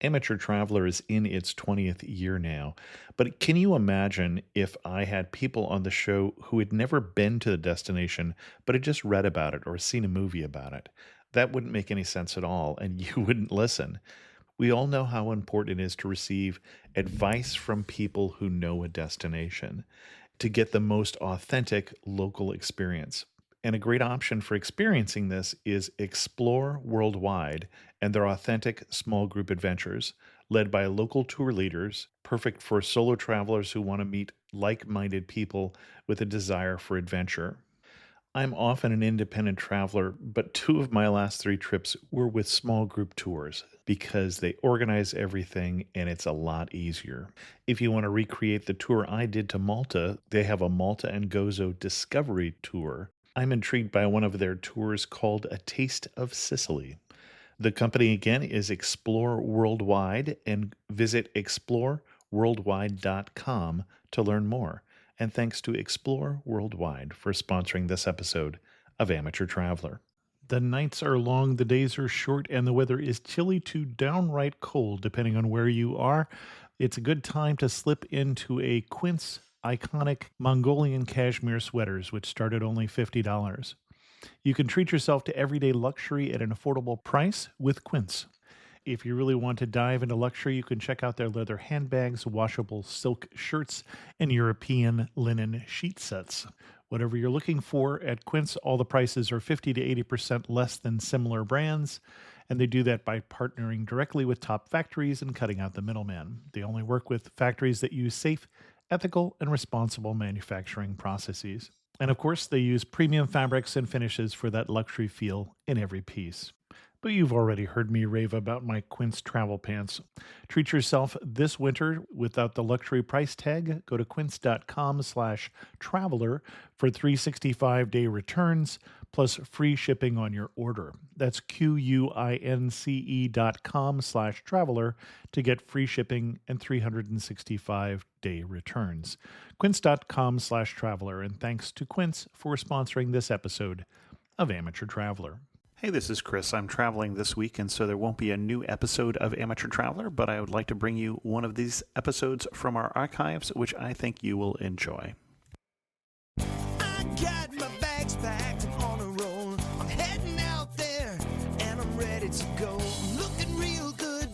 Amateur Traveler is in its 20th year now, but can you imagine if I had people on the show who had never been to the destination, but had just read about it or seen a movie about it? That wouldn't make any sense at all, and you wouldn't listen. We all know how important it is to receive advice from people who know a destination to get the most authentic local experience. And a great option for experiencing this is Explore Worldwide and their authentic small group adventures, led by local tour leaders, perfect for solo travelers who want to meet like minded people with a desire for adventure. I'm often an independent traveler, but two of my last three trips were with small group tours because they organize everything and it's a lot easier. If you want to recreate the tour I did to Malta, they have a Malta and Gozo Discovery Tour. I'm intrigued by one of their tours called A Taste of Sicily. The company again is Explore Worldwide, and visit exploreworldwide.com to learn more. And thanks to Explore Worldwide for sponsoring this episode of Amateur Traveler. The nights are long, the days are short, and the weather is chilly to downright cold, depending on where you are. It's a good time to slip into a Quince iconic Mongolian cashmere sweaters, which start at only $50. You can treat yourself to everyday luxury at an affordable price with Quince. If you really want to dive into luxury, you can check out their leather handbags, washable silk shirts, and European linen sheet sets. Whatever you're looking for at Quince, all the prices are 50 to 80% less than similar brands, and they do that by partnering directly with top factories and cutting out the middleman. They only work with factories that use safe, ethical, and responsible manufacturing processes. And of course, they use premium fabrics and finishes for that luxury feel in every piece. But you've already heard me rave about my Quince travel pants. Treat yourself this winter without the luxury price tag. Go to quince.com/traveler for 365-day returns plus free shipping on your order. That's QUINCE.com/traveler to get free shipping and 365-day returns. Quince.com/traveler. And thanks to Quince for sponsoring this episode of Amateur Traveler. Hey, this is Chris. I'm traveling this week, and so there won't be a new episode of Amateur Traveler, but I would like to bring you one of these episodes from our archives, which I think you will enjoy. I got my bags packed, I'm on a roll. I'm heading out there, and I'm ready to go. I'm looking real good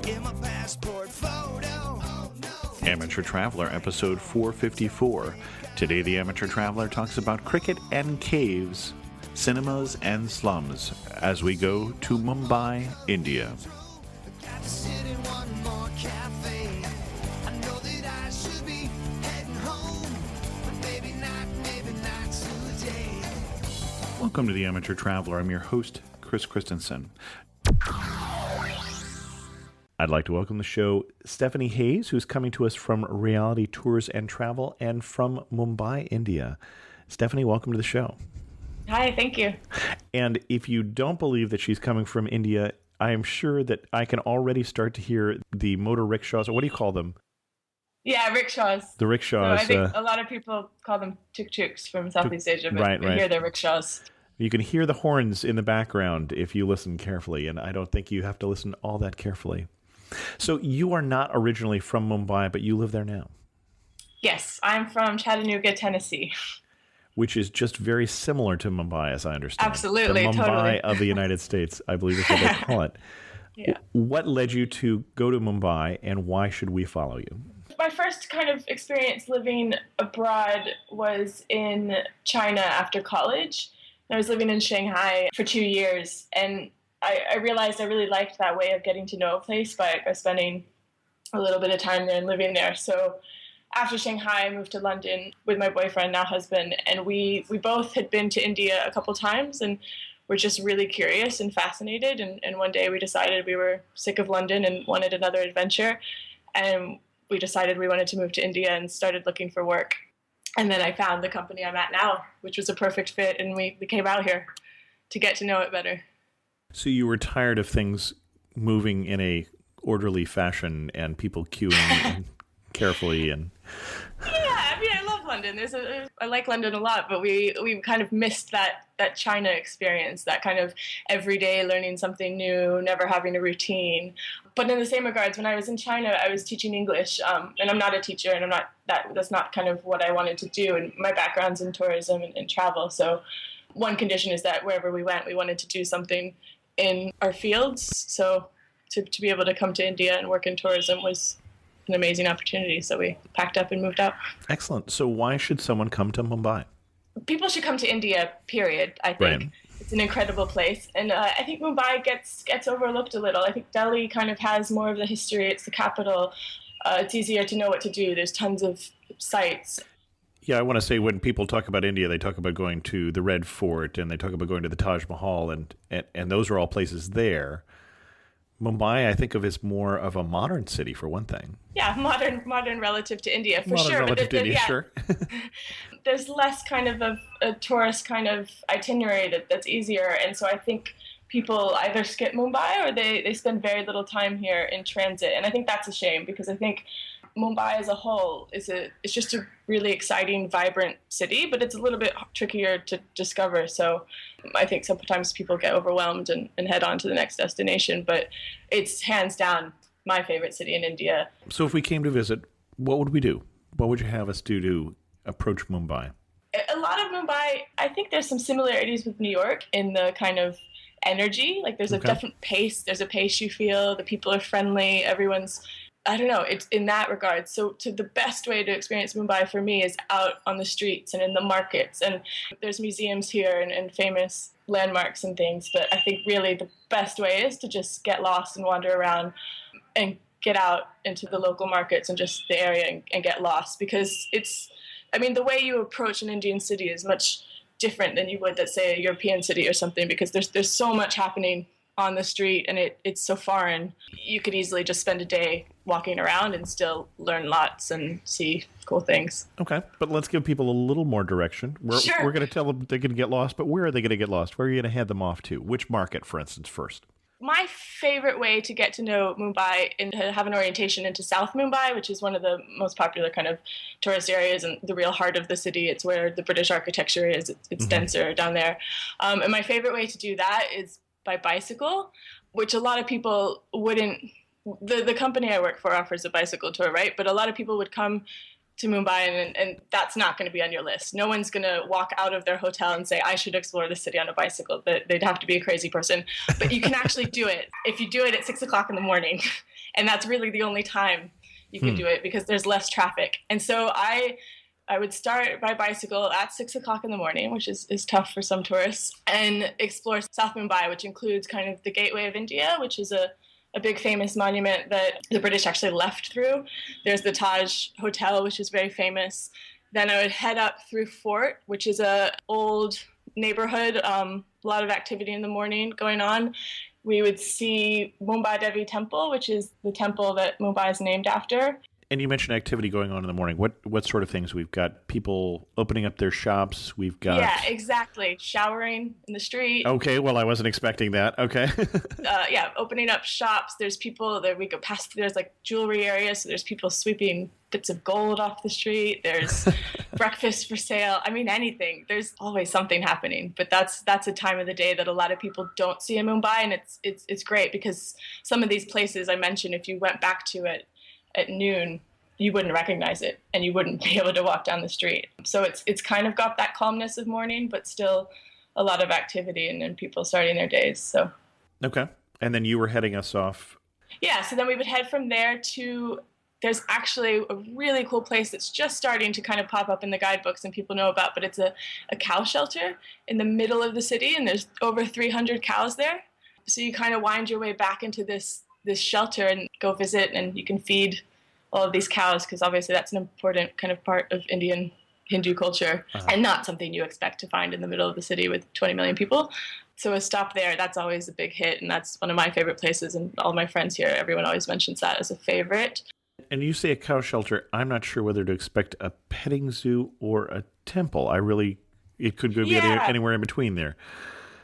in my passport photo. Oh, no. Amateur Traveler, episode 454. Today, the Amateur Traveler talks about cricket and caves, cinemas and slums, as we go to Mumbai, India. Got to sit in one more cafe. I know that I should be heading home, but maybe not today. Welcome to the Amateur Traveler. I'm your host, Chris Christensen. I'd like to welcome the show Stephanie Hayes, who's coming to us from Reality Tours and Travel and from Mumbai, India. Stephanie, welcome to the show. Hi, thank you. And if you don't believe that she's coming from India, I am sure that I can already start to hear the motor rickshaws, or what do you call them? Yeah, rickshaws. The rickshaws. So I think a lot of people call them tuk-tuks from Southeast Asia, but right. here they're rickshaws. You can hear the horns in the background if you listen carefully, and I don't think you have to listen all that carefully. So you are not originally from Mumbai, but you live there now. Yes, I'm from Chattanooga, Tennessee. Which is just very similar to Mumbai, as I understand. Absolutely, the Mumbai totally. of the United States, I believe is what they call it. Yeah. What led you to go to Mumbai, and why should we follow you? My first kind of experience living abroad was in China after college. I was living in Shanghai for 2 years, and I realized I really liked that way of getting to know a place by spending a little bit of time there and living there. So after Shanghai, I moved to London with my boyfriend, now husband, and we both had been to India a couple times and were just really curious and fascinated. And one day we decided we were sick of London and wanted another adventure. And we decided we wanted to move to India and started looking for work. And then I found the company I'm at now, which was a perfect fit, and we came out here to get to know it better. So you were tired of things moving in a orderly fashion and people queuing carefully and... Yeah, I mean, I love London. I like London a lot, but we kind of missed that China experience, that kind of everyday learning something new, never having a routine. But in the same regards, when I was in China, I was teaching English, and I'm not a teacher, and that's not kind of what I wanted to do. And my background's in tourism and travel, so one condition is that wherever we went, we wanted to do something in our fields. So to be able to come to India and work in tourism was an amazing opportunity. So we packed up and moved out. Excellent. So why should someone come to Mumbai? People should come to India, period, I think. Right. It's an incredible place. And I think Mumbai gets overlooked a little. I think Delhi kind of has more of the history. It's the capital. It's easier to know what to do. There's tons of sites. Yeah, I want to say when people talk about India, they talk about going to the Red Fort and they talk about going to the Taj Mahal, and those are all places there. Mumbai, I think of as more of a modern city, for one thing. Yeah, modern relative to India, for modern sure. Relative to India, yeah, sure. There's less kind of a tourist kind of itinerary that's easier, and so I think people either skip Mumbai or they spend very little time here in transit, and I think that's a shame because I think Mumbai as a whole it's just a really exciting, vibrant city, but it's a little bit trickier to discover. So I think sometimes people get overwhelmed and head on to the next destination, but it's hands down my favorite city in India. So if we came to visit, what would we do? What would you have us do to approach Mumbai? A lot of Mumbai, I think there's some similarities with New York in the kind of energy. Like there's a different pace. There's a pace you feel. The people are friendly. Everyone's, I don't know, it's in that regard. So the best way to experience Mumbai for me is out on the streets and in the markets. And there's museums here and famous landmarks and things. But I think really the best way is to just get lost and wander around and get out into the local markets and just the area and get lost. Because the way you approach an Indian city is much different than you would, let's say, a European city or something, because there's so much happening on the street and it's so foreign. You could easily just spend a day walking around and still learn lots and see cool things. Okay, but let's give people a little more direction. We're going to tell them they're going to get lost, but where are they going to get lost? Where are you going to head them off to? Which market, for instance, first? My favorite way to get to know Mumbai and to have an orientation into South Mumbai, which is one of the most popular kind of tourist areas and the real heart of the city. It's where the British architecture is. It's denser down there. And my favorite way to do that is by bicycle, which a lot of people wouldn't. The company I work for offers a bicycle tour, right? But a lot of people would come to Mumbai and that's not going to be on your list. No one's going to walk out of their hotel and say, I should explore the city on a bicycle. They'd have to be a crazy person. But you can actually do it if you do it at 6 o'clock in the morning. And that's really the only time you can do it because there's less traffic. And so I would start by bicycle at 6 o'clock in the morning, which is tough for some tourists, and explore South Mumbai, which includes kind of the Gateway of India, which is a big famous monument that the British actually left through. There's the Taj Hotel, which is very famous. Then I would head up through Fort, which is a old neighborhood, a lot of activity in the morning going on. We would see Mumbai Devi Temple, which is the temple that Mumbai is named after. And you mentioned activity going on in the morning. What sort of things? We've got people opening up their shops. We've got... Yeah, exactly. Showering in the street. Okay, well, I wasn't expecting that. Okay. Opening up shops. There's people that we go past. There's like jewelry areas. So there's people sweeping bits of gold off the street. There's breakfast for sale. I mean, anything. There's always something happening. But that's a time of the day that a lot of people don't see in Mumbai. And it's great because some of these places I mentioned, if you went back to it at noon, you wouldn't recognize it and you wouldn't be able to walk down the street. So it's kind of got that calmness of morning, but still a lot of activity and people starting their days. So okay. And then you were heading us off. Yeah, so then we would head from there to, there's actually a really cool place that's just starting to kind of pop up in the guidebooks and people know about, but it's a cow shelter in the middle of the city and there's over 300 cows there. So you kind of wind your way back into this shelter and go visit and you can feed all of these cows because obviously that's an important kind of part of Indian Hindu culture and not something you expect to find in the middle of the city with 20 million people. So a stop there, that's always a big hit and that's one of my favorite places and all my friends here, everyone always mentions that as a favorite. And you say a cow shelter, I'm not sure whether to expect a petting zoo or a temple. It could be anywhere in between there.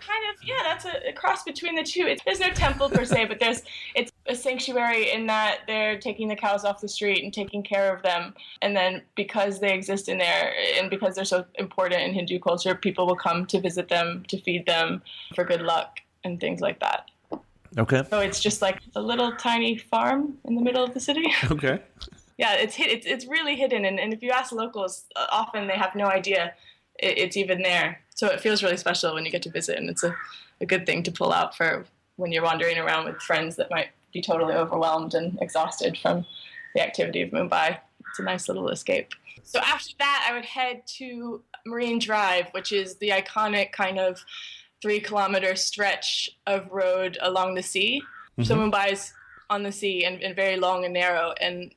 Kind of, yeah, that's a cross between the two. There's no temple per se, but it's a sanctuary in that they're taking the cows off the street and taking care of them. And then because they exist in there and because they're so important in Hindu culture, people will come to visit them, to feed them for good luck and things like that. Okay. So it's just like a little tiny farm in the middle of the city. Okay. Yeah, it's really hidden. And if you ask locals, often they have no idea it's even there. So it feels really special when you get to visit. And it's a good thing to pull out for when you're wandering around with friends that might be totally overwhelmed and exhausted from the activity of Mumbai. It's a nice little escape. So after that, I would head to Marine Drive, which is the iconic kind of 3-kilometer stretch of road along the sea. Mm-hmm. So Mumbai's on the sea and very long and narrow. And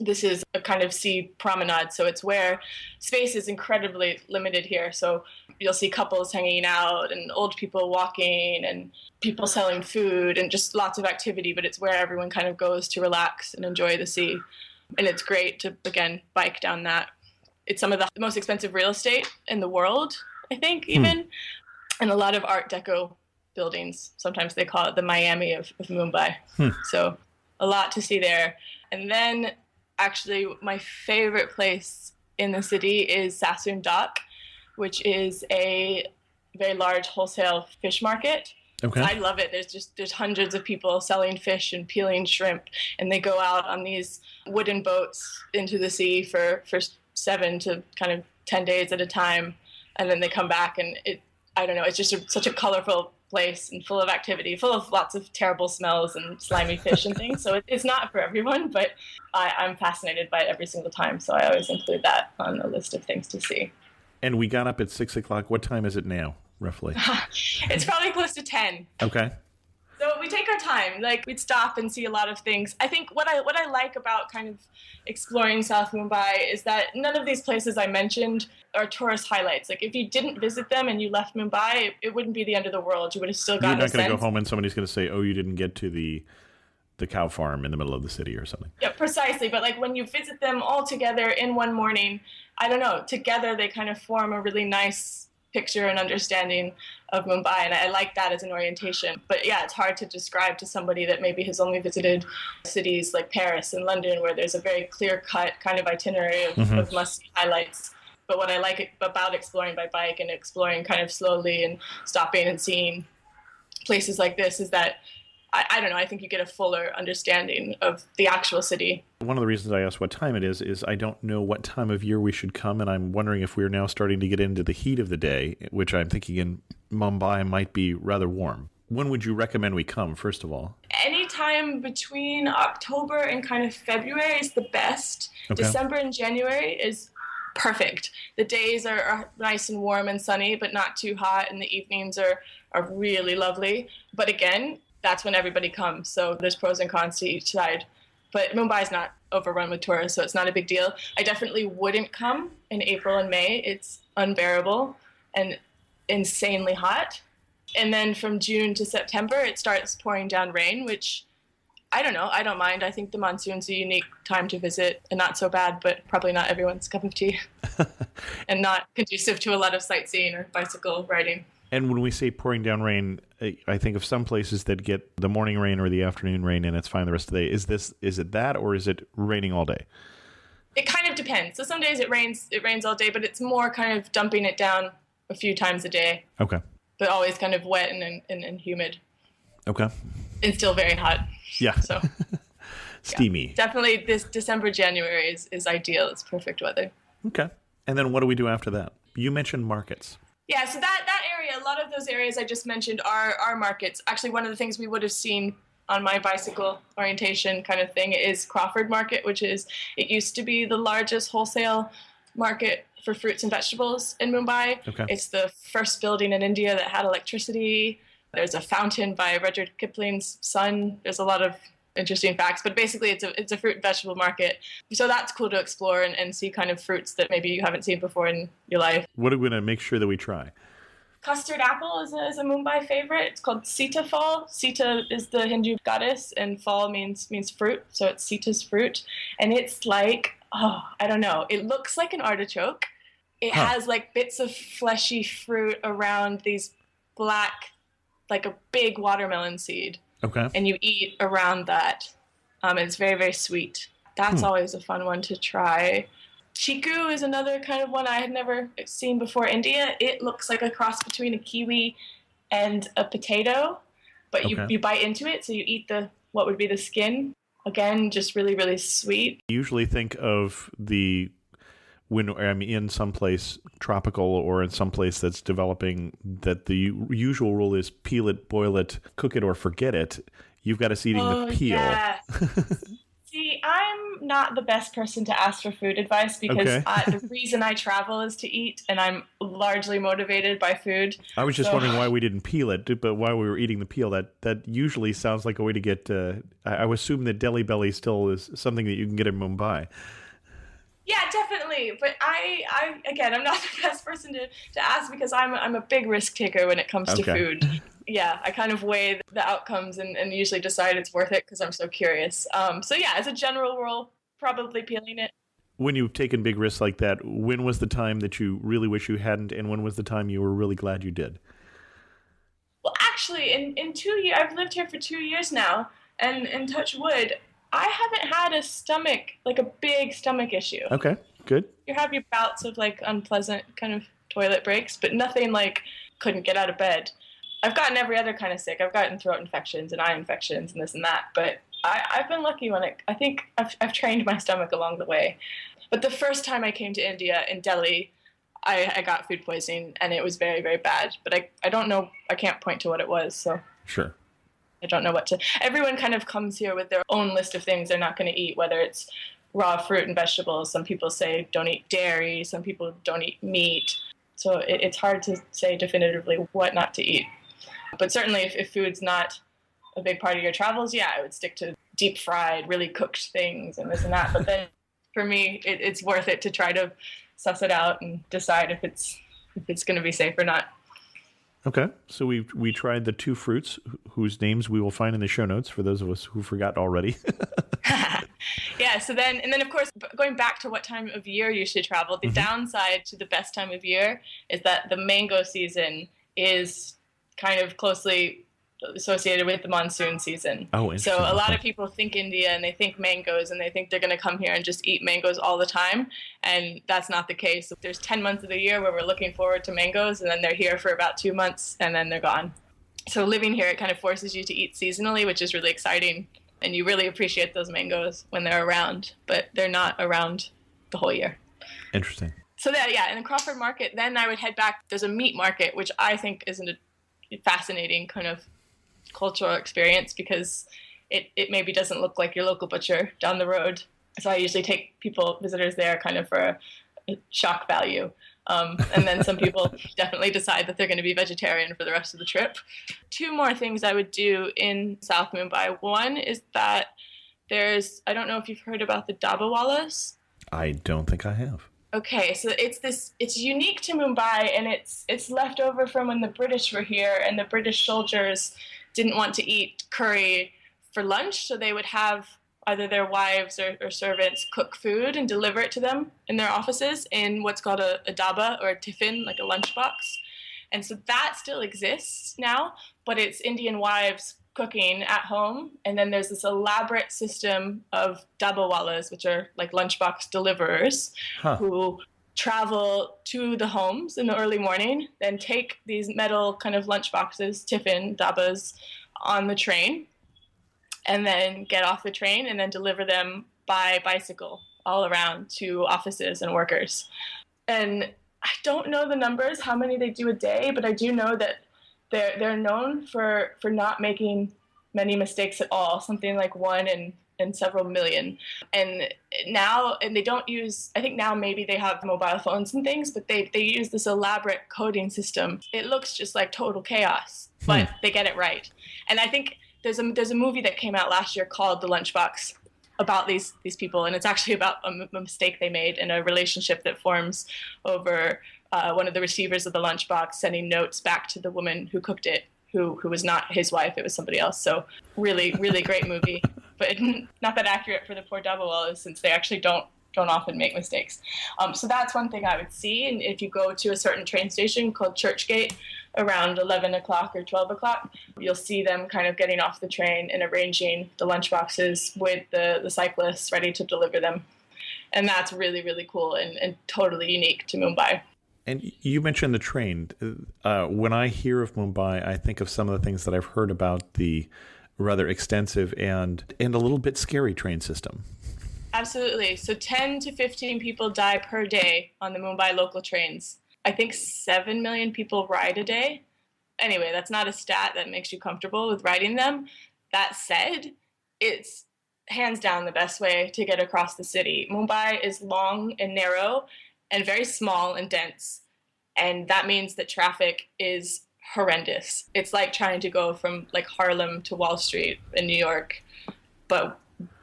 this is a kind of sea promenade. So it's where space is incredibly limited here. So you'll see couples hanging out and old people walking and people selling food and just lots of activity, but it's where everyone kind of goes to relax and enjoy the sea. And it's great to, again, bike down that. It's some of the most expensive real estate in the world, I think, even. And a lot of Art Deco buildings. Sometimes they call it the Miami of Mumbai. So a lot to see there. And then actually my favorite place in the city is Sassoon Dock, which is a very large wholesale fish market. Okay. I love it. There's hundreds of people selling fish and peeling shrimp, and they go out on these wooden boats into the sea for 7 to kind of 10 days at a time, and then they come back, and it's just such a colorful place and full of activity, full of lots of terrible smells and slimy fish and things. So it's not for everyone, but I'm fascinated by it every single time. So I always include that on the list of things to see. And we got up at 6 o'clock. What time is it now, roughly? It's probably close to 10. Okay. So we take our time. Like, we'd stop and see a lot of things. I think what I like about kind of exploring South Mumbai is that none of these places I mentioned are tourist highlights. Like, if you didn't visit them and you left Mumbai, it wouldn't be the end of the world. You would have still gotten a sense. You're not going to go home and somebody's going to say, oh, you didn't get to the cow farm in the middle of the city or something. Yeah, precisely. But like when you visit them all together in one morning, I don't know, together they kind of form a really nice picture and understanding of Mumbai, and I like that as an orientation. But yeah, it's hard to describe to somebody that maybe has only visited cities like Paris and London, where there's a very clear-cut kind of itinerary of must-see highlights. But what I like about exploring by bike and exploring kind of slowly and stopping and seeing places like this is that I don't know, I think you get a fuller understanding of the actual city. One of the reasons I asked what time it is I don't know what time of year we should come, and I'm wondering if we're now starting to get into the heat of the day, which I'm thinking in Mumbai might be rather warm. When would you recommend we come, first of all? Anytime between October and kind of February is the best. Okay. December and January is perfect. The days are nice and warm and sunny, but not too hot, and the evenings are really lovely. But again, that's when everybody comes. So there's pros and cons to each side. But Mumbai is not overrun with tourists, so it's not a big deal. I definitely wouldn't come in April and May. It's unbearable and insanely hot. And then from June to September, it starts pouring down rain, which I don't know. I don't mind. I think the monsoon's a unique time to visit and not so bad, but probably not everyone's cup of tea and not conducive to a lot of sightseeing or bicycle riding. And when we say pouring down rain, I think of some places that get the morning rain or the afternoon rain and it's fine the rest of the day. Is it that, or is it raining all day? It kind of depends. So some days it rains all day, but it's more kind of dumping it down a few times a day. Okay. But always kind of wet and humid. Okay. And still very hot. Yeah. So steamy. Yeah. Definitely this December, January is ideal. It's perfect weather. Okay. And then what do we do after that? You mentioned markets. Yeah, so that area, a lot of those areas I just mentioned are markets. Actually, one of the things we would have seen on my bicycle orientation kind of thing is Crawford Market, it used to be the largest wholesale market for fruits and vegetables in Mumbai. Okay. It's the first building in India that had electricity. There's a fountain by Rudyard Kipling's son. There's a lot of interesting facts, but basically it's a fruit and vegetable market. So that's cool to explore and see kind of fruits that maybe you haven't seen before in your life. What are we going to make sure that we try? Custard apple is a Mumbai favorite. It's called Sita Fall. Sita is the Hindu goddess, and fall means fruit, so it's Sita's fruit. And it's like, I don't know, it looks like an artichoke. It has like bits of fleshy fruit around these black, like a big watermelon seed. Okay. and you eat around that. It's very, very sweet. That's Hmm. always a fun one to try. Chiku is another kind of one I had never seen before India. It looks like a cross between a kiwi and a potato, but Okay. you bite into it, so you eat the what would be the skin. Again, just really, really sweet. I usually think of the when I'm in someplace tropical or in someplace that's developing, that the usual rule is peel it, boil it, cook it, or forget it. You've got us eating the Oh, peel. yeah. See, I'm not the best person to ask for food advice because Okay. the reason I travel is to eat, and I'm largely motivated by food. I was just So, wondering why we didn't peel it, but while we were eating the peel, that usually sounds like a way to get. I would assume that Delhi Belly still is something that you can get in Mumbai. yeah, definitely. But again, I'm not the best person to ask because I'm a big risk taker when it comes to Okay. food. Yeah, I kind of weigh the outcomes and usually decide it's worth it because I'm so curious. So yeah, as a general rule, probably peeling it. When you've taken big risks like that, when was the time that you really wish you hadn't, and when was the time you were really glad you did? Well, actually, in 2 years, I've lived here for 2 years now, and touch wood, I haven't had a stomach, like a big stomach issue. Okay, good. You have your bouts of like unpleasant kind of toilet breaks, but nothing like couldn't get out of bed. I've gotten every other kind of sick. I've gotten throat infections and eye infections and this and that, but I've been lucky when I think I've trained my stomach along the way. But the first time I came to India in Delhi, I got food poisoning and it was very, very bad. But I don't know, I can't point to what it was, so Sure. I don't know what to. Everyone kind of comes here with their own list of things they're not going to eat, whether it's raw fruit and vegetables. Some people say don't eat dairy, some people don't eat meat. So it's hard to say definitively what not to eat. But certainly if food's not a big part of your travels, yeah, I would stick to deep fried, really cooked things and this and that. But then for me, it's worth it to try to suss it out and decide if it's going to be safe or not. Okay, so we tried the two fruits whose names we will find in the show notes for those of us who forgot already. Yeah, so then of course going back to what time of year you should travel, the downside to the best time of year is that the mango season is kind of closely associated with the monsoon season. Oh, So interesting. a lot Okay. of people think India and they think mangoes and they think they're going to come here and just eat mangoes all the time, and that's not the case. There's 10 months of the year where we're looking forward to mangoes, and then they're here for about 2 months and then they're gone. So living here, it kind of forces you to eat seasonally, which is really exciting, and you really appreciate those mangoes when they're around, but they're not around the whole year. Interesting. So that, yeah, in the Crawford Market, then I would head back. There's a meat market, which I think is a fascinating kind of cultural experience because it maybe doesn't look like your local butcher down the road. So I usually take visitors there kind of for a shock value. And then some people definitely decide that they're going to be vegetarian for the rest of the trip. Two more things I would do in South Mumbai. One is that I don't know if you've heard about the dabawalas. I don't think I have. Okay, so it's unique to Mumbai, and it's left over from when the British were here, and the British soldiers didn't want to eat curry for lunch, so they would have either their wives or servants cook food and deliver it to them in their offices in what's called a daba or a tiffin, like a lunchbox. And so that still exists now, but it's Indian wives cooking at home, and then there's this elaborate system of dabawalas, which are like lunchbox deliverers, Huh. who travel to the homes in the early morning, then take these metal kind of lunchboxes, tiffin, dabas, on the train, and then get off the train and then deliver them by bicycle all around to offices and workers. And I don't know the numbers, how many they do a day, but I do know that they're known for not making many mistakes at all, something like one in several million. And they don't use, I think now maybe they have mobile phones and things, but they use this elaborate coding system. It looks just like total chaos, but they get it right. And I think there's a movie that came out last year called The Lunchbox about these people, and it's actually about a mistake they made in a relationship that forms over one of the receivers of the lunchbox sending notes back to the woman who cooked it, who was not his wife, it was somebody else. So really, really great movie, but not that accurate for the poor Dabawalas since they actually don't often make mistakes. So that's one thing I would see. And if you go to a certain train station called Churchgate, around 11 o'clock or 12 o'clock. You'll see them kind of getting off the train and arranging the lunchboxes with the cyclists ready to deliver them. And that's really, really cool and totally unique to Mumbai. And you mentioned the train. When I hear of Mumbai, I think of some of the things that I've heard about the rather extensive and a little bit scary train system. Absolutely. So 10 to 15 people die per day on the Mumbai local trains. I think 7 million people ride a day. Anyway, that's not a stat that makes you comfortable with riding them. That said, it's hands down the best way to get across the city. Mumbai is long and narrow and very small and dense. And that means that traffic is horrendous. It's like trying to go from like Harlem to Wall Street in New York, but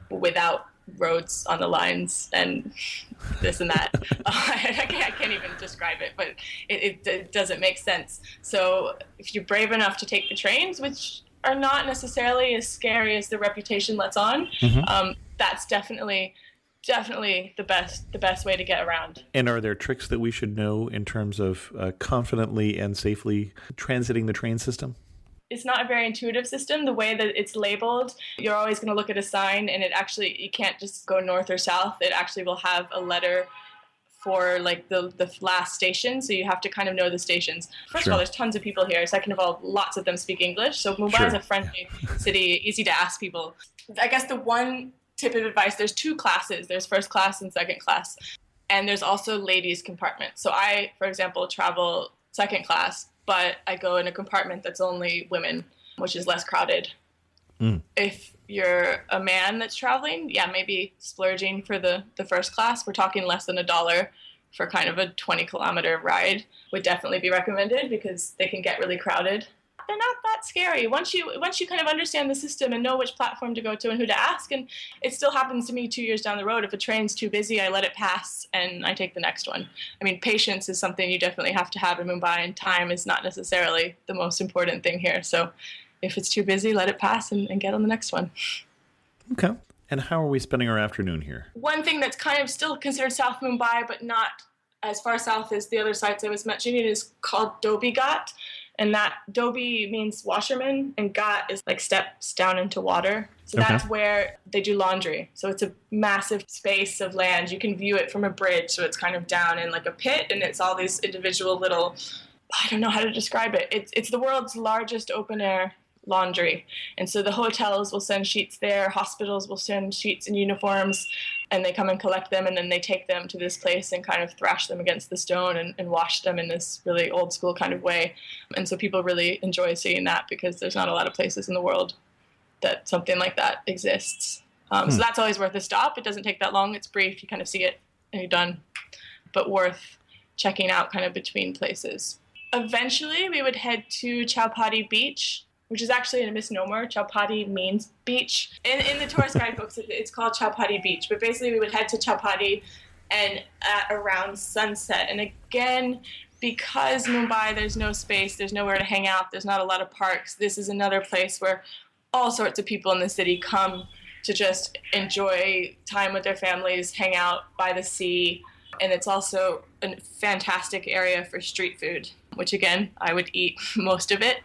without roads on the lines and this and that. I can't even describe it, but it doesn't make sense. So if you're brave enough to take the trains, which are not necessarily as scary as the reputation lets on, that's definitely the best way to get around. And are there tricks that we should know in terms of confidently and safely transiting the train system? It's not a very intuitive system. The way that it's labeled, you're always going to look at a sign, and you can't just go north or south. It actually will have a letter for like the last station, so you have to kind of know the stations. First of all, there's tons of people here. Second of all, lots of them speak English, so Mumbai is a friendly city, easy to ask people. I guess the one tip of advice, there's 2 classes. There's first class and second class, and there's also ladies compartment. So I, for example, travel second class, but I go in a compartment that's only women, which is less crowded. If you're a man that's traveling, maybe splurging for the first class. We're talking less than $1 for kind of a 20-kilometer ride would definitely be recommended because they can get really crowded. They're not that scary once you kind of understand the system and know which platform to go to and who to ask. And it still happens to me 2 years down the road. If a train's too busy, I let it pass and I take the next one. I mean, patience is something you definitely have to have in Mumbai, and time is not necessarily the most important thing here. So if it's too busy, let it pass and get on the next one. Okay. And how are we spending our afternoon here? One thing that's kind of still considered South Mumbai, but not as far south as the other sites I was mentioning, is called Dhobi Ghat. And that Dhobi means washerman, and Ghat is like steps down into water. So that's where they do laundry. So it's a massive space of land. You can view it from a bridge. So it's kind of down in like a pit, and it's all these individual little, I don't know how to describe it. It's the world's largest open air laundry. And so the hotels will send sheets there, hospitals will send sheets and uniforms, and they come and collect them, and then they take them to this place and kind of thrash them against the stone and wash them in this really old school kind of way. And so people really enjoy seeing that because there's not a lot of places in the world that something like that exists. So that's always worth a stop. It doesn't take that long. It's brief. You kind of see it and you're done. But worth checking out kind of between places. Eventually, we would head to Chowpatty Beach, which is actually a misnomer. Chowpatty means beach. In the tourist guidebooks, it's called Chowpatty Beach. But basically, we would head to Chowpatty and at around sunset. And again, because Mumbai, there's no space, there's nowhere to hang out, there's not a lot of parks, this is another place where all sorts of people in the city come to just enjoy time with their families, hang out by the sea. And it's also a fantastic area for street food, which again, I would eat most of it.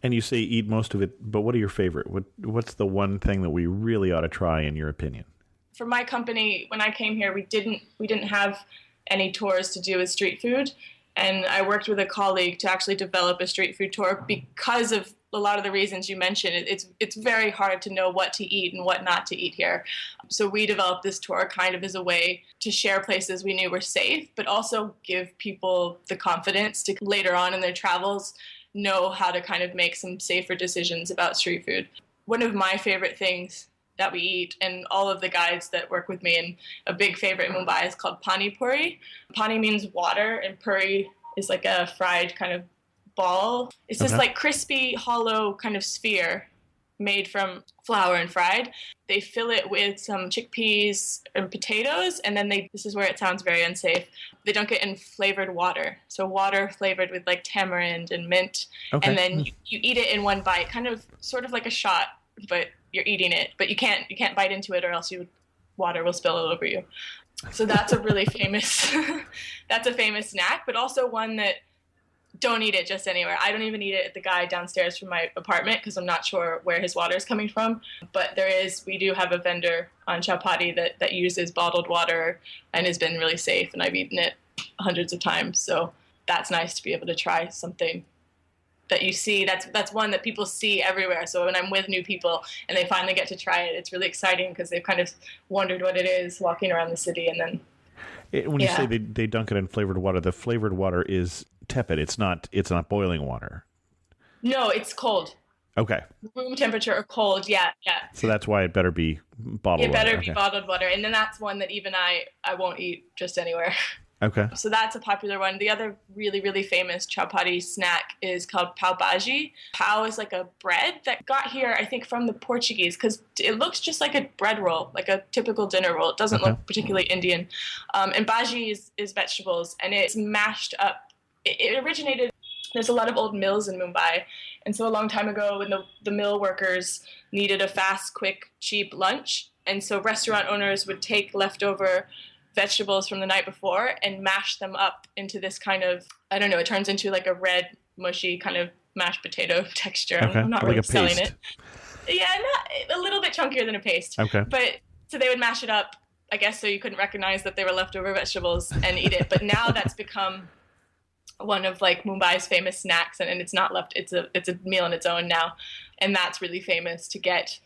And you say eat most of it, but what are your favorite? What's the one thing that we really ought to try, in your opinion? For my company, when I came here, we didn't have any tours to do with street food. And I worked with a colleague to actually develop a street food tour because of a lot of the reasons you mentioned. It's very hard to know what to eat and what not to eat here. So we developed this tour kind of as a way to share places we knew were safe, but also give people the confidence to later on in their travels know how to kind of make some safer decisions about street food. One of my favorite things that we eat, and all of the guides that work with me, and a big favorite in Mumbai, is called pani puri. Pani means water, and puri is like a fried kind of ball. It's this like crispy, hollow kind of sphere made from flour and fried. They fill it with some chickpeas and potatoes, and then this is where it sounds very unsafe, they dunk it in flavored water. So water flavored with like tamarind and mint. And then you eat it in one bite, kind of sort of like a shot, but you're eating it. But you can't bite into it, or else water will spill all over you. So that's a really famous, that's a famous snack, but also one that Don't eat it just anywhere. I don't even eat it at the guy downstairs from my apartment because I'm not sure where his water is coming from. But we do have a vendor on Chowpatty that uses bottled water and has been really safe, and I've eaten it hundreds of times. So that's nice to be able to try something that you see. That's one that people see everywhere. So when I'm with new people and they finally get to try it, it's really exciting because they've kind of wondered what it is walking around the city, and then When you say they dunk it in flavored water, the flavored water is tepid. It's not boiling water. No, it's cold. Okay. Room temperature or cold, yeah. So that's why it better be bottled water. It better be bottled water. And then that's one that even I won't eat just anywhere. Okay. So that's a popular one. The other really, really famous Chowpatty snack is called pau bhaji. Pau is like a bread that got here, I think, from the Portuguese, because it looks just like a bread roll, like a typical dinner roll. It doesn't look particularly Indian. And bhaji is vegetables, and it's mashed up. It originated, there's a lot of old mills in Mumbai. And so a long time ago, when the mill workers needed a fast, quick, cheap lunch, and so restaurant owners would take leftover vegetables from the night before and mash them up into this kind of, I don't know, it turns into like a red, mushy kind of mashed potato texture. Okay. I'm not like really a selling paste. it. Yeah, not a little bit chunkier than a paste. Okay. But so they would mash it up, I guess, so you couldn't recognize that they were leftover vegetables and eat it. But now that's become one of like Mumbai's famous snacks, and it's not left. It's a meal on its own now, and that's really famous to get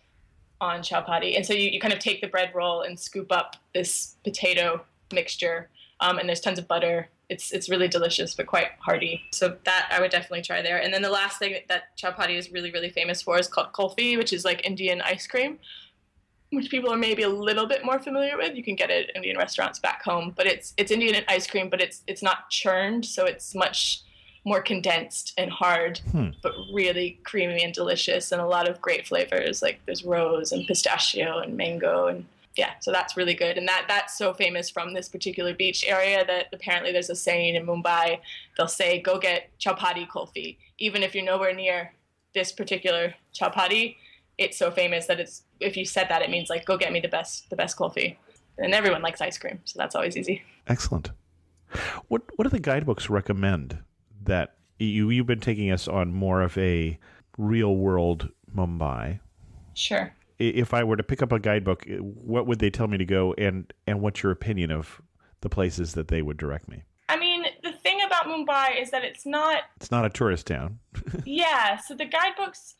on Chowpatty. And so you kind of take the bread roll and scoop up this potato mixture, and there's tons of butter. It's really delicious, but quite hearty. So that I would definitely try there. And then the last thing that Chowpatty is really, really famous for is called kulfi, which is like Indian ice cream, which people are maybe a little bit more familiar with. You can get it at Indian restaurants back home, but it's Indian ice cream, but it's not churned, so it's much more condensed and hard, but really creamy and delicious, and a lot of great flavors. Like there's rose and pistachio and mango, and yeah, so that's really good. And that's so famous from this particular beach area that apparently there's a saying in Mumbai. They'll say, "Go get Chowpatty kulfi," even if you're nowhere near this particular Chowpatty. It's so famous that if you said that, it means like, go get me the best kulfi. And everyone likes ice cream, so that's always easy. Excellent. What do the guidebooks recommend that you've been taking us on more of a real world Mumbai? Sure. If I were to pick up a guidebook, what would they tell me to go, and what's your opinion of the places that they would direct me? I mean, the thing about Mumbai is that it's not a tourist town. Yeah, so the guidebooks,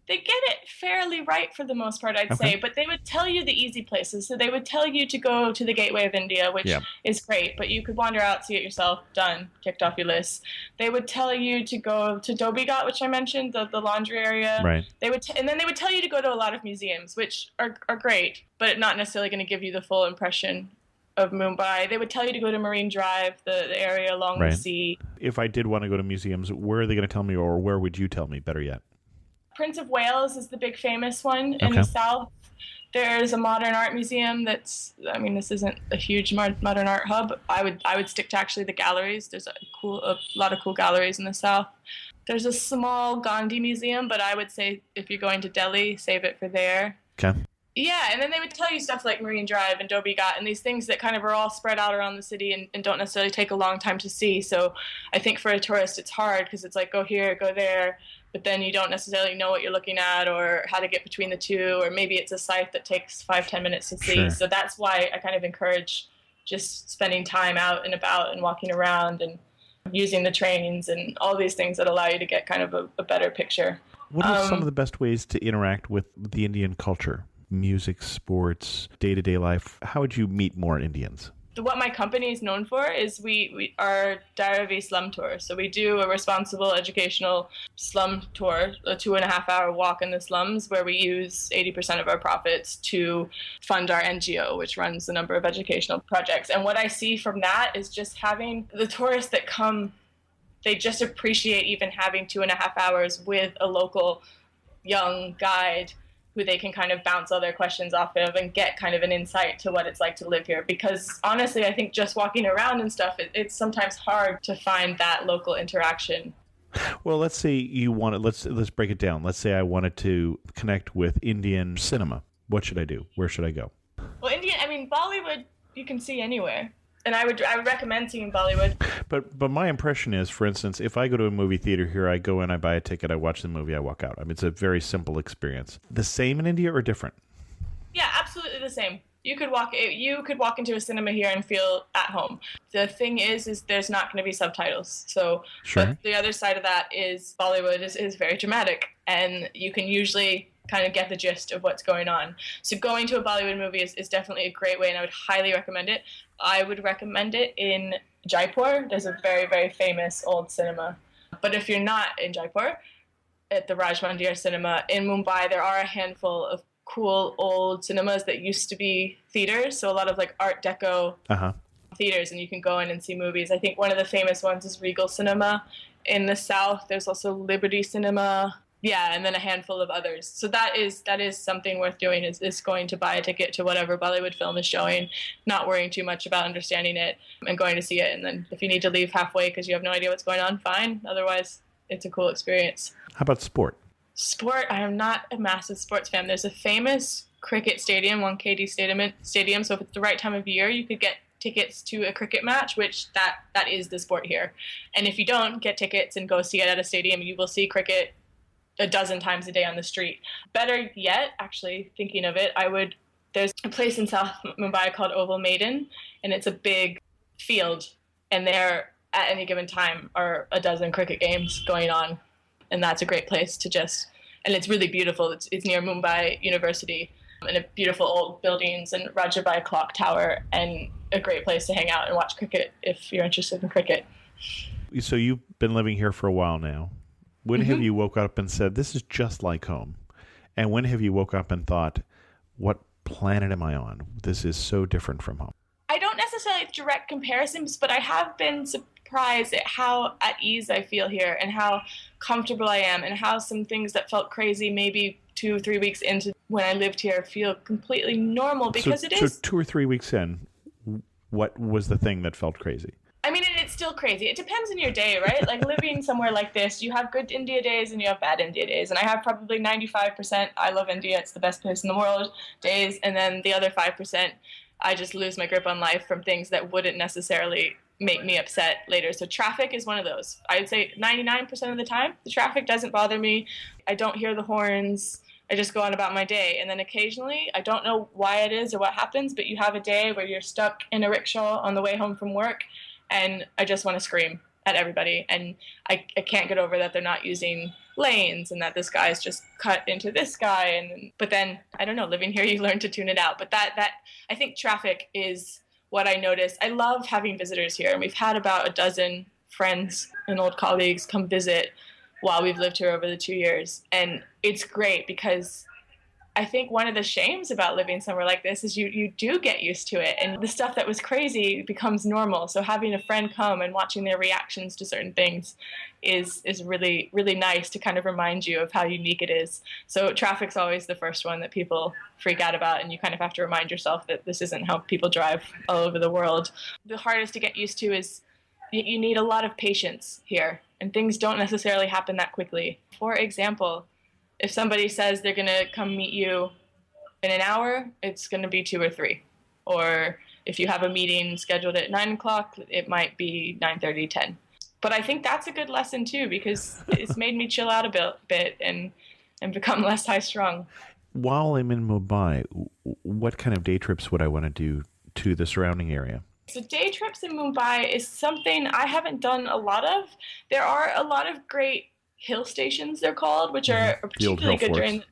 they get it fairly right for the most part, I'd say, but they would tell you the easy places. So they would tell you to go to the Gateway of India, which is great, but you could wander out, see it yourself, done, kicked off your list. They would tell you to go to Dhobi Ghat, which I mentioned, the laundry area. Right. And then they would tell you to go to a lot of museums, which are great, but not necessarily going to give you the full impression of Mumbai. They would tell you to go to Marine Drive, the area along the sea. If I did want to go to museums, where are they going to tell me, or where would you tell me, better yet? Prince of Wales is the big famous one in the south. There's a modern art museum this isn't a huge modern art hub. I would stick to actually the galleries. There's a lot of cool galleries in the south. There's a small Gandhi museum, but I would say if you're going to Delhi, save it for there. Okay. Yeah, and then they would tell you stuff like Marine Drive and Dhobi Ghat and these things that kind of are all spread out around the city and don't necessarily take a long time to see. So I think for a tourist it's hard because it's like go here, go there, but then you don't necessarily know what you're looking at or how to get between the two, or maybe it's a site that takes 5-10 minutes to see. Sure. So that's why I kind of encourage just spending time out and about and walking around and using the trains and all these things that allow you to get kind of a better picture. What are some of the best ways to interact with the Indian culture? Music, sports, day-to-day life. How would you meet more Indians? What my company is known for is we are Dharavi slum tour. So we do a responsible educational slum tour, a 2.5-hour walk in the slums where we use 80% of our profits to fund our NGO, which runs a number of educational projects. And what I see from that is just having the tourists that come, they just appreciate even having 2.5 hours with a local young guide who they can kind of bounce all their questions off of and get kind of an insight to what it's like to live here. Because honestly, I think just walking around and stuff, it's sometimes hard to find that local interaction. Well, let's say you want to, let's break it down. Let's say I wanted to connect with Indian cinema. What should I do? Where should I go? Well, Bollywood, you can see anywhere. And I would recommend seeing Bollywood. But my impression is, for instance, if I go to a movie theater here, I go in, I buy a ticket, I watch the movie, I walk out. I mean, it's a very simple experience. The same in India or different? Yeah, absolutely the same. You could walk into a cinema here and feel at home. The thing is there's not going to be subtitles. So, Sure. but the other side of that is Bollywood is very dramatic, and you can usually kind of get the gist of what's going on. So going to a Bollywood movie is definitely a great way, and I would highly recommend it. I would recommend it in Jaipur. There's a very, very famous old cinema. But if you're not in Jaipur, at the Raj Mandir Cinema in Mumbai, there are a handful of cool old cinemas that used to be theaters. So a lot of like Art Deco theaters, and you can go in and see movies. I think one of the famous ones is Regal Cinema in the south. There's also Liberty Cinema. Yeah, and then a handful of others. So that is something worth doing, is going to buy a ticket to whatever Bollywood film is showing, not worrying too much about understanding it, and going to see it. And then if you need to leave halfway because you have no idea what's going on, fine. Otherwise, it's a cool experience. How about sport? Sport, I am not a massive sports fan. There's a famous cricket stadium, Wankhede Stadium. So if it's the right time of year, you could get tickets to a cricket match, which that is the sport here. And if you don't get tickets and go see it at a stadium, you will see cricket a dozen times a day on the street. Better yet, actually, thinking of it, there's a place in South Mumbai called Oval Maiden, and it's a big field, and there at any given time are a dozen cricket games going on, and that's a great place to and it's really beautiful. It's near Mumbai University, and a beautiful old buildings and Rajabai Clock Tower, and a great place to hang out and watch cricket if you're interested in cricket. So you've been living here for a while now. When have you woke up and said, this is just like home? And when have you woke up and thought, what planet am I on? This is so different from home. I don't necessarily have direct comparisons, but I have been surprised at how at ease I feel here, and how comfortable I am, and how some things that felt crazy maybe 2 or 3 weeks into when I lived here feel completely normal, because it is. So 2 or 3 weeks in, what was the thing that felt crazy? I mean, it's still crazy. It depends on your day, right? Like living somewhere like this, you have good India days and you have bad India days. And I have probably 95% I love India, it's the best place in the world days. And then the other 5%, I just lose my grip on life from things that wouldn't necessarily make me upset later. So traffic is one of those. I would say 99% of the time, the traffic doesn't bother me. I don't hear the horns. I just go on about my day. And then occasionally, I don't know why it is or what happens, but you have a day where you're stuck in a rickshaw on the way home from work, and I just want to scream at everybody. And I can't get over that they're not using lanes, and that this guy's just cut into this guy. But then, I don't know, living here, you learn to tune it out. But that I think traffic is what I notice. I love having visitors here, and we've had about a dozen friends and old colleagues come visit while we've lived here over the 2 years. And it's great, because I think one of the shames about living somewhere like this is you do get used to it, and the stuff that was crazy becomes normal. So having a friend come and watching their reactions to certain things is really, really nice to kind of remind you of how unique it is. So traffic's always the first one that people freak out about, and you kind of have to remind yourself that this isn't how people drive all over the world. The hardest to get used to is you need a lot of patience here, and things don't necessarily happen that quickly. For example, if somebody says they're going to come meet you in an hour, it's going to be 2 or 3. Or if you have a meeting scheduled at 9 o'clock, it might be 9:30, 10. But I think that's a good lesson too, because it's made me chill out a bit and become less high-strung. While I'm in Mumbai, what kind of day trips would I want to do to the surrounding area? So day trips in Mumbai is something I haven't done a lot of. There are a lot of great hill stations, they're called, which are particularly good during.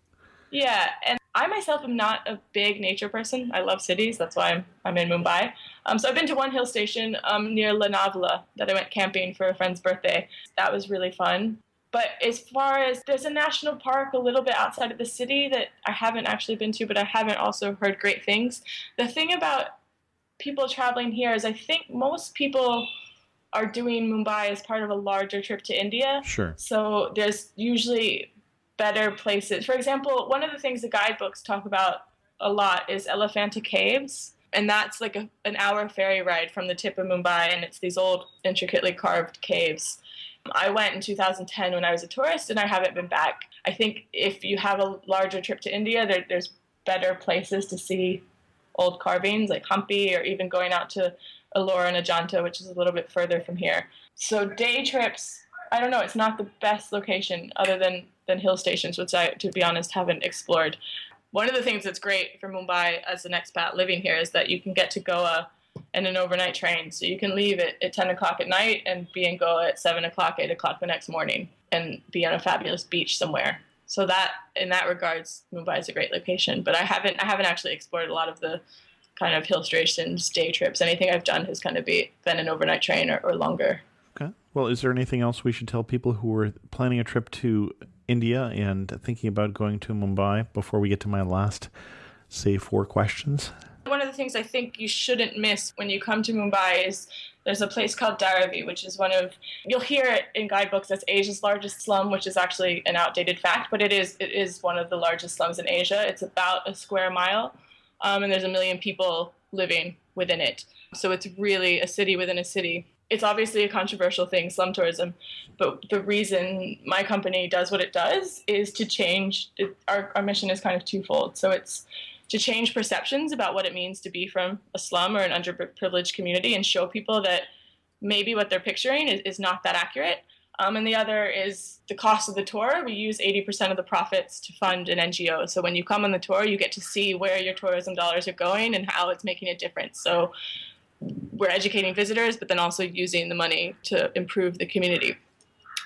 Yeah, and I myself am not a big nature person. I love cities. That's why I'm in Mumbai. So I've been to one hill station near Lonavala that I went camping for a friend's birthday. That was really fun. But as far as, there's a national park a little bit outside of the city that I haven't actually been to, but I haven't also heard great things. The thing about people traveling here is I think most people are doing Mumbai as part of a larger trip to India. Sure. So there's usually better places. For example, one of the things the guidebooks talk about a lot is Elephanta Caves. And that's like an hour ferry ride from the tip of Mumbai, and it's these old, intricately carved caves. I went in 2010 when I was a tourist, and I haven't been back. I think if you have a larger trip to India, there's better places to see old carvings, like Hampi, or even going out to Ellora and Ajanta, which is a little bit further from here. So day trips, I don't know, it's not the best location other than hill stations, which I, to be honest, haven't explored. One of the things that's great for Mumbai as an expat living here is that you can get to Goa in an overnight train. So you can leave at 10 o'clock at night and be in Goa at 7 o'clock, 8 o'clock the next morning and be on a fabulous beach somewhere. So that, in that regards, Mumbai is a great location. But I haven't actually explored a lot of the kind of hill stations, day trips. Anything I've done has kind of been an overnight train or longer. Okay. Well, is there anything else we should tell people who are planning a trip to India and thinking about going to Mumbai before we get to my last, say, 4 questions? One of the things I think you shouldn't miss when you come to Mumbai is there's a place called Dharavi, which is you'll hear it in guidebooks as Asia's largest slum, which is actually an outdated fact, but it is one of the largest slums in Asia. It's about a square mile, and there's 1 million people living within it. So it's really a city within a city. It's obviously a controversial thing, slum tourism, but the reason my company does what it does is to change, our mission is kind of twofold. So it's to change perceptions about what it means to be from a slum or an underprivileged community and show people that maybe what they're picturing is not that accurate. And the other is the cost of the tour. We use 80% of the profits to fund an NGO. So when you come on the tour, you get to see where your tourism dollars are going and how it's making a difference. So we're educating visitors, but then also using the money to improve the community.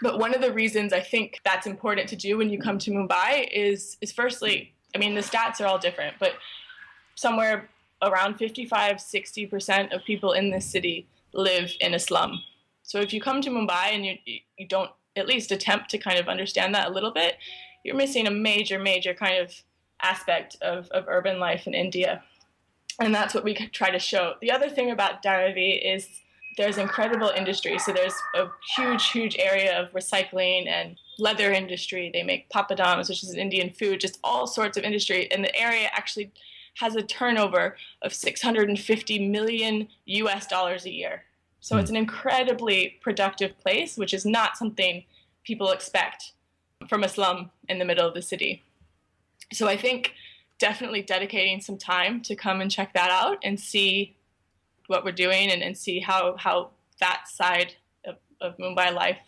But one of the reasons I think that's important to do when you come to Mumbai is firstly, I mean, the stats are all different, but somewhere around 55-60% of people in this city live in a slum. So if you come to Mumbai and you don't at least attempt to kind of understand that a little bit, you're missing a major kind of aspect of urban life in India. And that's what we try to show. The other thing about Dharavi is there's incredible industry. So there's a huge area of recycling and leather industry. They make papadams, which is an Indian food, just all sorts of industry. And the area actually has a turnover of $650 million US a year. So it's an incredibly productive place, which is not something people expect from a slum in the middle of the city. So I think definitely dedicating some time to come and check that out and see what we're doing and see how that side of Mumbai life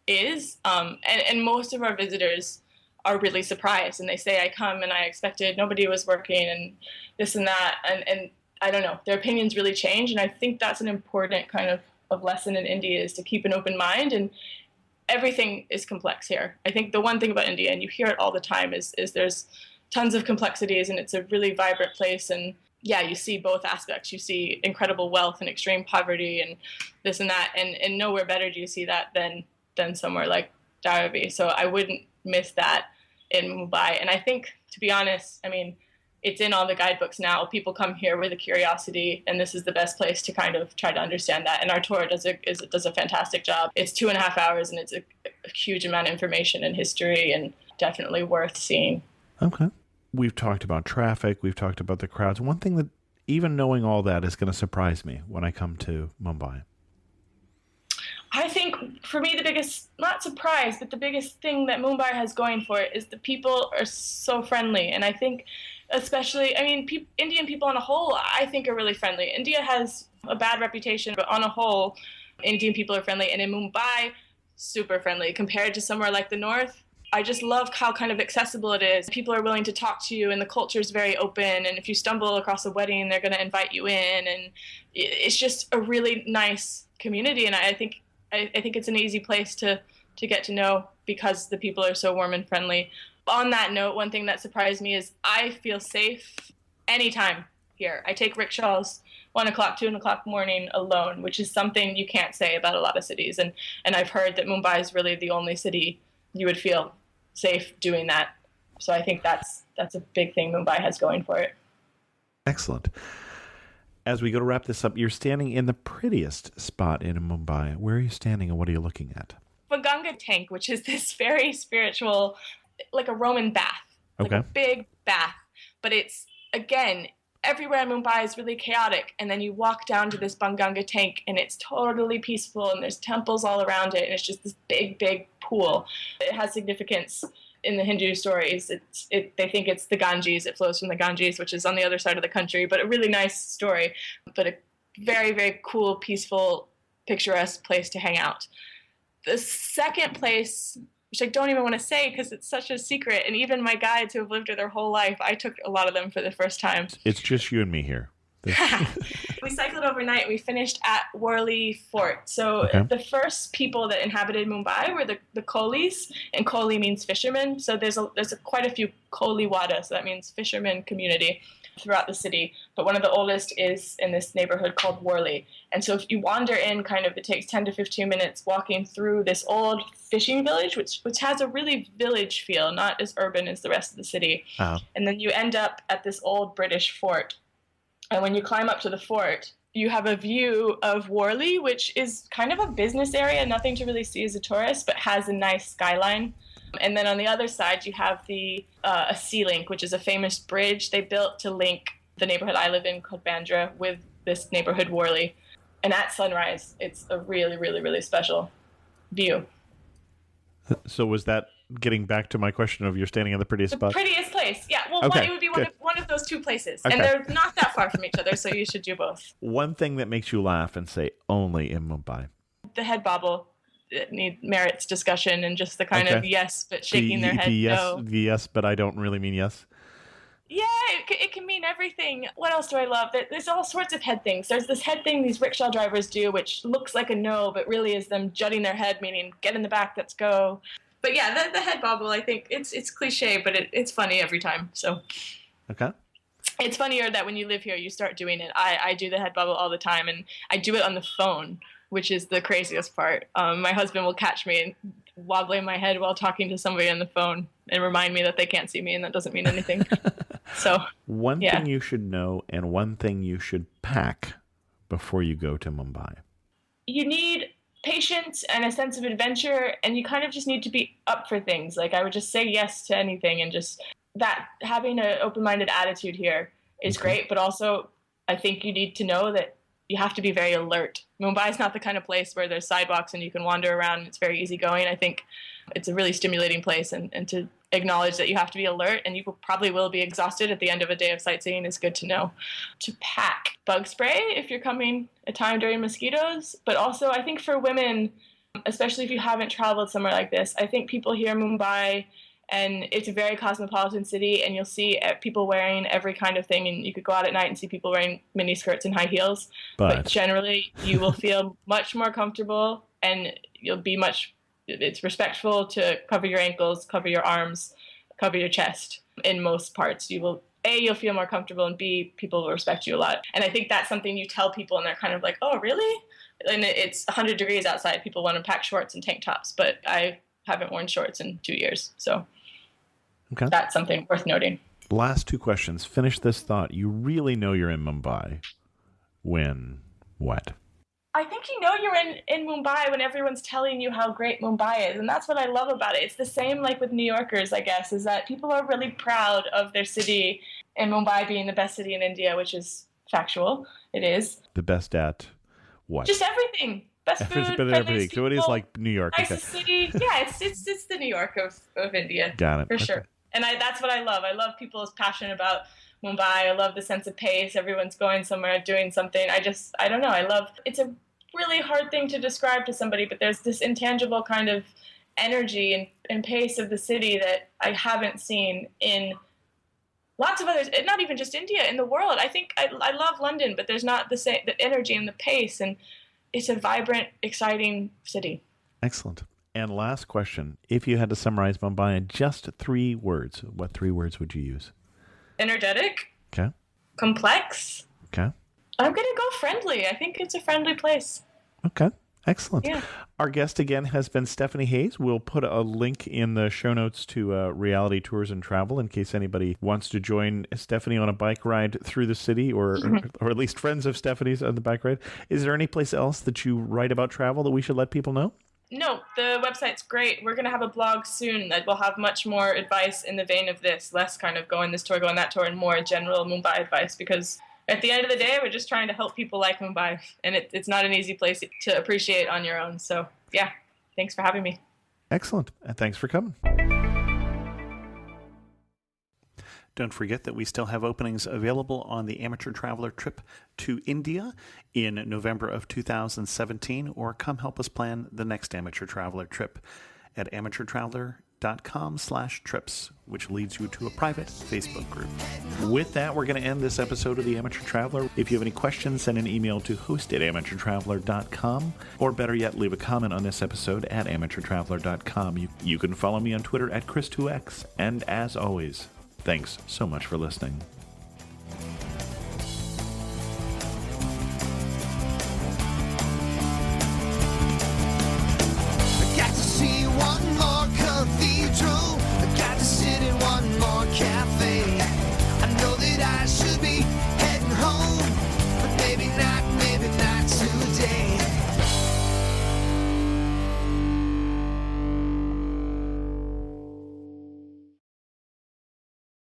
is. And most of our visitors are really surprised, and they say, I come and I expected nobody was working and this and that. And I don't know, their opinions really change. And I think that's an important kind of lesson in India, is to keep an open mind. And everything is complex here. I think the one thing about India, and you hear it all the time, is there's tons of complexities, and it's a really vibrant place. And yeah, you see both aspects. You see incredible wealth and extreme poverty and this and that. And nowhere better do you see that than somewhere like Dharavi. So I wouldn't miss that in Mumbai. And I think, to be honest, I mean, it's in all the guidebooks now. People come here with a curiosity, and this is the best place to kind of try to understand that. And our tour does a fantastic job. It's 2.5 hours, and it's a huge amount of information and history, and definitely worth seeing. Okay. We've talked about traffic. We've talked about the crowds. One thing that, even knowing all that, is going to surprise me when I come to Mumbai. I think for me, the biggest, not surprise, but the biggest thing that Mumbai has going for it is the people are so friendly. And I think especially, I mean, Indian people on a whole, I think are really friendly. India has a bad reputation, but on a whole, Indian people are friendly. And in Mumbai, super friendly. Compared to somewhere like the north, I just love how kind of accessible it is. People are willing to talk to you, and the culture is very open. And if you stumble across a wedding, they're going to invite you in. And it's just a really nice community. And I think it's an easy place to get to know, because the people are so warm and friendly. On that note, one thing that surprised me is I feel safe anytime here. I take rickshaws 1 o'clock, 2 o'clock morning alone, which is something you can't say about a lot of cities. And I've heard that Mumbai is really the only city you would feel safe doing that. So I think that's a big thing Mumbai has going for it. Excellent. As we go to wrap this up, you're standing in the prettiest spot in Mumbai. Where are you standing, and what are you looking at? The Ganga tank, which is this very spiritual, like a Roman bath, like a big bath. But it's, again, everywhere in Mumbai is really chaotic. And then you walk down to this Ganga tank, and it's totally peaceful, and there's temples all around it, and it's just this big pool. It has significance in the Hindu stories. They think it's the Ganges. It flows from the Ganges, which is on the other side of the country, but a really nice story. But very, very cool, peaceful, picturesque place to hang out. The second place, which I don't even want to say because it's such a secret, and even my guides who have lived here their whole life, I took a lot of them for the first time. It's just you and me here. We cycled overnight and we finished at Worli Fort. So the first people that inhabited Mumbai were the Kolis, and Koli means fishermen. So there's quite a few Koliwada, so that means fisherman community throughout the city. But one of the oldest is in this neighborhood called Worli. And so if you wander in, it takes 10 to 15 minutes walking through this old fishing village, which has a really village feel, not as urban as the rest of the city. Uh-huh. And then you end up at this old British fort. And when you climb up to the fort, you have a view of Worli, which is kind of a business area, nothing to really see as a tourist, but has a nice skyline. And then on the other side, you have a sea link, which is a famous bridge they built to link the neighborhood I live in called Bandra with this neighborhood Worli. And at sunrise, it's a really, really, really special view. So was that getting back to my question of you're standing in the prettiest spot? The prettiest place, yeah. Well, okay, it would be one of those two places. Okay. And they're not that far from each other, so you should do both. One thing that makes you laugh and say only in Mumbai. The head bobble. It merits discussion, and just the kind of yes, but shaking their head no. The yes, but I don't really mean yes. Yeah, it can mean everything. What else do I love? There's all sorts of head things. There's this head thing these rickshaw drivers do, which looks like a no, but really is them jutting their head, meaning get in the back, let's go. But yeah, the head bobble, I think it's cliche, but it's funny every time. So okay. It's funnier that when you live here, you start doing it. I do the head bobble all the time, and I do it on the phone, which is the craziest part. My husband will catch me wobbling my head while talking to somebody on the phone and remind me that they can't see me, and that doesn't mean anything. So one thing you should know and one thing you should pack before you go to Mumbai. You need patience and a sense of adventure, and you kind of just need to be up for things. Like, I would just say yes to anything, and just that having an open-minded attitude here is great, but also I think you need to know that you have to be very alert. Mumbai is not the kind of place where there's sidewalks and you can wander around and it's very easygoing. I think it's a really stimulating place, and to acknowledge that you have to be alert, and you probably will be exhausted at the end of a day of sightseeing is good to know. To pack bug spray if you're coming a time during mosquitoes, but also I think for women, especially if you haven't traveled somewhere like this, I think people hear Mumbai and it's a very cosmopolitan city, and you'll see people wearing every kind of thing, and you could go out at night and see people wearing mini skirts and high heels. But generally, you will feel much more comfortable, and you'll be it's respectful to cover your ankles, cover your arms, cover your chest in most parts. You'll feel more comfortable, and B, people will respect you a lot. And I think that's something you tell people, and they're kind of like, oh, really? And it's 100 degrees outside. People want to pack shorts and tank tops, but I haven't worn shorts in 2 years. So that's something worth noting. Last two questions. Finish this thought. You really know you're in Mumbai when what? I think you know you're in Mumbai when everyone's telling you how great Mumbai is. And that's what I love about it. It's the same like with New Yorkers, I guess, is that people are really proud of their city, and Mumbai being the best city in India, which is factual. It is. The best at what? Just everything. Best food, everything. People, so it is like New York. Nicest city. Yeah, it's the New York of India. Got it. For sure. And that's what I love. I love people as passionate about Mumbai. I love the sense of pace. Everyone's going somewhere, doing something. I don't know. It's a really hard thing to describe to somebody, but there's this intangible kind of energy and pace of the city that I haven't seen in lots of others, not even just India, in the world. I think I love London, but there's not the energy and the pace, and it's a vibrant, exciting city. Excellent. And last question. If you had to summarize Mumbai in just 3 words, what 3 words would you use? Energetic. Okay. Complex. Okay. I'm going to go friendly. I think it's a friendly place. Okay. Excellent. Yeah. Our guest again has been Stephanie Hayes. We'll put a link in the show notes to Reality Tours and Travel in case anybody wants to join Stephanie on a bike ride through the city, or at least friends of Stephanie's on the bike ride. Is there any place else that you write about travel that we should let people know? No, the website's great. We're going to have a blog soon that will have much more advice in the vein of this, less kind of go on this tour, go on that tour, and more general Mumbai advice, because at the end of the day, we're just trying to help people like Mumbai, and it's not an easy place to appreciate on your own. So, yeah, thanks for having me. Excellent. And thanks for coming. Don't forget that we still have openings available on the Amateur Traveler trip to India in November of 2017, or come help us plan the next Amateur Traveler trip at amateurtraveler.com/trips, which leads you to a private Facebook group. With that, we're going to end this episode of The Amateur Traveler. If you have any questions, send an email to host@amateurtraveler.com, or better yet, leave a comment on this episode at amateurtraveler.com. You can follow me on Twitter at Chris2X, and as always, thanks so much for listening.